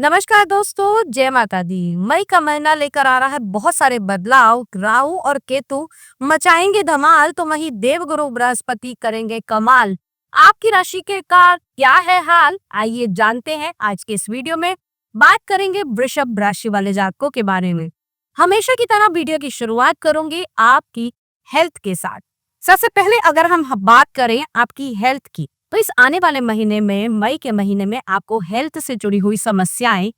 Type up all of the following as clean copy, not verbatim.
नमस्कार दोस्तों, जय माता दी। मई का महीना लेकर आ रहा है बहुत सारे बदलाव। राहु और केतु मचाएंगे धमाल तो वहीं देवगुरु बृहस्पति करेंगे कमाल। आपकी राशि के का क्या है हाल, आइए जानते हैं आज के इस वीडियो में। बात करेंगे वृषभ राशि वाले जातकों के बारे में। हमेशा की तरह वीडियो की शुरुआत करूंगी आपकी हेल्थ के साथ। सबसे पहले अगर हम बात करें आपकी हेल्थ की, तो इस आने वाले महीने में, मई के महीने में, आपको हेल्थ से जुड़ी हुई समस्याएं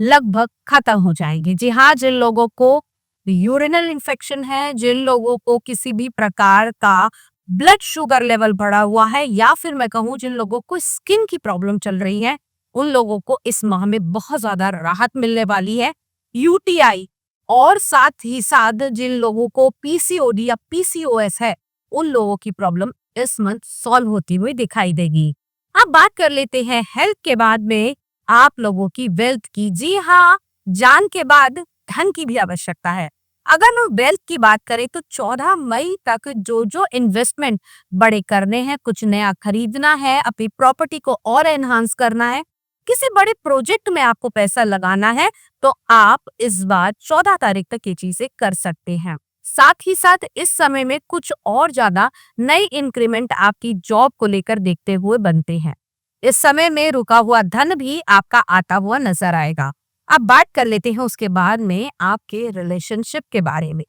लगभग खत्म हो जाएंगी। जी हाँ, जिन लोगों को यूरिनल इन्फेक्शन है, जिन लोगों को किसी भी प्रकार का ब्लड शुगर लेवल बढ़ा हुआ है, या फिर मैं कहूँ जिन लोगों को स्किन की प्रॉब्लम चल रही है, उन लोगों को इस माह में बहुत ज्यादा राहत मिलने वाली है। यूटीआई और साथ ही साथ जिन लोगों को पीसीओडी या पीसीओएस है, उन लोगों की प्रॉब्लम इस मंथ सॉल्व होती हुई दिखाई देगी। अब बात कर लेते हैं हेल्थ के बाद में आप लोगों की वेल्थ की। जी हाँ, जान के बाद धन की भी आवश्यकता है। अगर हम वेल्थ की बात करें तो 14 मई तक जो जो इन्वेस्टमेंट बड़े करने हैं, कुछ नया खरीदना है, अपनी प्रॉपर्टी को और एनहांस करना है, किसी बड़े प्रोजेक्ट में आपको पैसा लगाना है, तो आप इस बार 14 तारीख तक ये चीजें कर सकते हैं। साथ ही साथ इस समय में कुछ और ज्यादा नई इंक्रीमेंट आपकी जॉब को लेकर देखते हुए बनते हैं। इस समय में रुका हुआ धन भी आपका आता हुआ नजर आएगा। अब बात कर लेते हैं उसके बाद में आपके रिलेशनशिप के बारे में।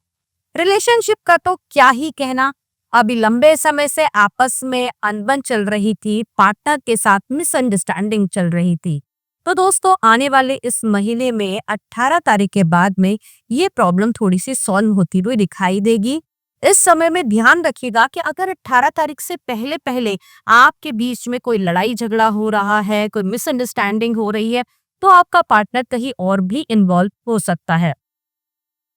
रिलेशनशिप का तो क्या ही कहना, अभी लंबे समय से आपस में अनबन चल रही थी, पार्टनर के साथ मिसअंडरस्टैंडिंग चल रही थी। तो दोस्तों, आने वाले इस महीने में 18 तारीख के बाद में ये प्रॉब्लम थोड़ी सी सॉल्व होती हुई दिखाई देगी। इस समय में ध्यान रखिएगा कि अगर 18 तारीख से पहले पहले आपके बीच में कोई लड़ाई झगड़ा हो रहा है, कोई मिसअंडरस्टैंडिंग हो रही है, तो आपका पार्टनर कहीं और भी इन्वॉल्व हो सकता है।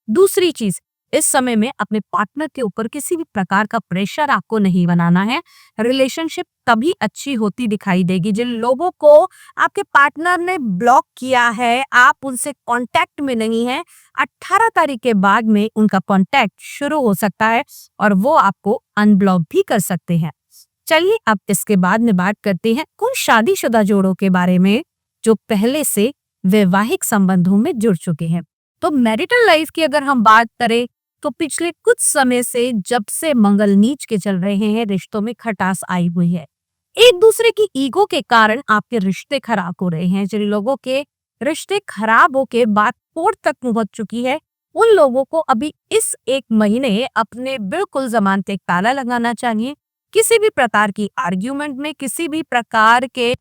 दूसरी चीज, इस समय में अपने पार्टनर के ऊपर किसी भी प्रकार का प्रेशर आपको नहीं बनाना है। रिलेशनशिप तभी अच्छी होती दिखाई देगी जिन लोगों को आपके पार्टनर ने ब्लॉक किया है, आप उनसे कांटेक्ट में नहीं है, 18 तारीख के बाद में उनका कांटेक्ट शुरू हो सकता है और वो आपको अनब्लॉक भी कर सकते हैं। चलिए अब इसके बाद में बात करते हैं कुछ शादीशुदा जोड़ों के बारे में जो पहले से वैवाहिक संबंधों में जुड़ चुके हैं। तो मैरिटल लाइफ की अगर हम बात करें तो पिछले कुछ समय से जब से मंगल नीच के चल रहे हैं, रिश्तों में खटास आई हुई है। एक दूसरे की ईगो के कारण आपके रिश्ते खराब हो रहे हैं। जिन लोगों के रिश्ते खराब होके बात कोर्ट तक पहुंच चुकी है, उन लोगों को अभी इस एक महीने अपने बिल्कुल जबान पे ताला लगाना चाहिए। किसी भी प्रकार की आर्ग्यूमेंट में, किसी भी प्रकार के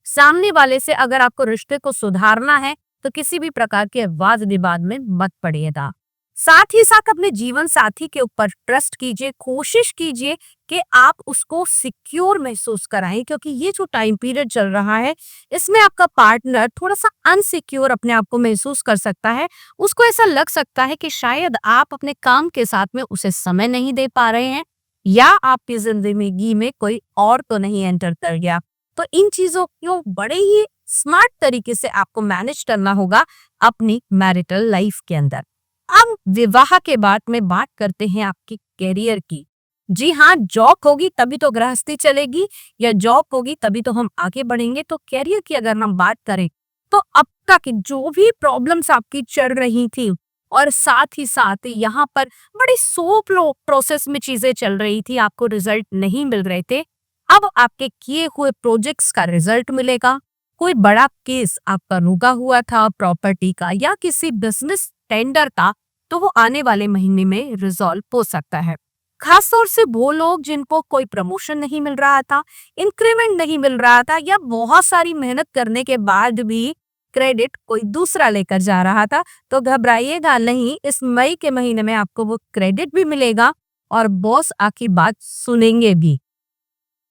सामने वाले से अगर आपको रिश्ते को सुधारना है, तो किसी भी प्रकार के वाद विवाद में मत पड़िएगा। साथ ही साथ अपने जीवन साथी के ऊपर ट्रस्ट कीजिए, कोशिश कीजिए कि आप उसको सिक्योर महसूस कराएं, क्योंकि ये जो टाइम पीरियड चल रहा है, इसमें आपका पार्टनर थोड़ा सा अनसिक्योर अपने आप को महसूस कर सकता है। उसको ऐसा लग सकता है कि शायद आप अपने काम के साथ में उसे समय नहीं दे पा रहे हैं, या आपकी जिंदगी में कोई और तो नहीं एंटर कर गया। तो इन चीजों को बड़े ही स्मार्ट तरीके से आपको मैनेज करना होगा अपनी मैरिटल लाइफ के अंदर। अब विवाह के बाद में बात करते हैं आपके कैरियर की। जी हाँ, जॉब होगी तभी तो गृहस्थी चलेगी, या जॉब होगी तभी तो हम आगे बढ़ेंगे। तो कैरियर की अगर हम बात करें तो अब तक जो भी प्रॉब्लम्स आपकी चल रही थी, और साथ ही साथ यहाँ पर बड़ी स्लो प्रोसेस में चीजें चल रही थी, आपको रिजल्ट नहीं मिल रहे थे, अब आपके किए हुए प्रोजेक्ट्स का रिजल्ट मिलेगा। कोई बड़ा केस आपका रुका हुआ था प्रॉपर्टी का या किसी बिजनेस टेंडर का, तो वो आने वाले महीने में रिजॉल्व हो सकता है। खासतौर से वो लोग जिनको कोई प्रमोशन नहीं मिल रहा था, इंक्रीमेंट नहीं मिल रहा था, या बहुत सारी मेहनत करने के बाद भी क्रेडिट कोई दूसरा लेकर जा रहा था, तो घबराइएगा नहीं, इस मई के महीने में आपको वो क्रेडिट भी मिलेगा और बॉस आपकी बात सुनेंगे भी।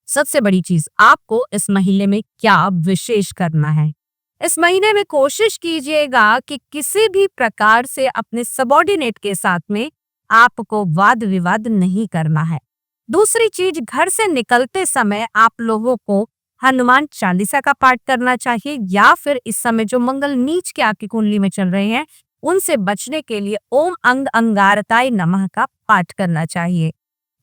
सबसे बड़ी चीज, आपको इस महीने में क्या विशेष करना है, इस महीने में कोशिश कीजिएगा कि किसी भी प्रकार से अपने सबॉर्डिनेट के साथ में आपको वाद विवाद नहीं करना है। दूसरी चीज, घर से निकलते समय आप लोगों को हनुमान चालीसा का पाठ करना चाहिए, या फिर इस समय जो मंगल नीच के आपकी कुंडली में चल रहे हैं, उनसे बचने के लिए ओम अंग अंगारताय नमः का पाठ करना चाहिए।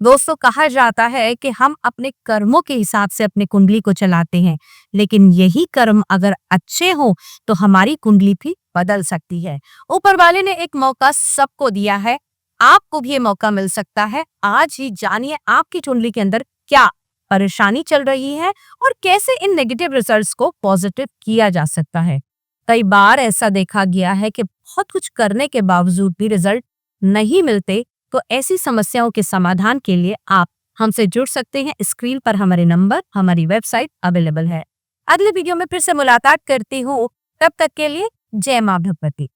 दोस्तों, कहा जाता है कि हम अपने कर्मों के हिसाब से अपनी कुंडली को चलाते हैं, लेकिन यही कर्म अगर अच्छे हो तो हमारी कुंडली भी बदल सकती है। ऊपर वाले ने एक मौका सबको दिया है, आपको भी ये मौका मिल सकता है। आज ही जानिए आपकी कुंडली के अंदर क्या परेशानी चल रही है और कैसे इन नेगेटिव रिजल्ट्स को पॉजिटिव किया जा सकता है। कई बार ऐसा देखा गया है कि बहुत कुछ करने के बावजूद भी रिजल्ट नहीं मिलते, तो ऐसी समस्याओं के समाधान के लिए आप हमसे जुड़ सकते हैं। स्क्रीन पर हमारे नंबर, हमारी वेबसाइट अवेलेबल है। अगले वीडियो में फिर से मुलाकात करती हूँ, तब तक के लिए जय मां भगवती।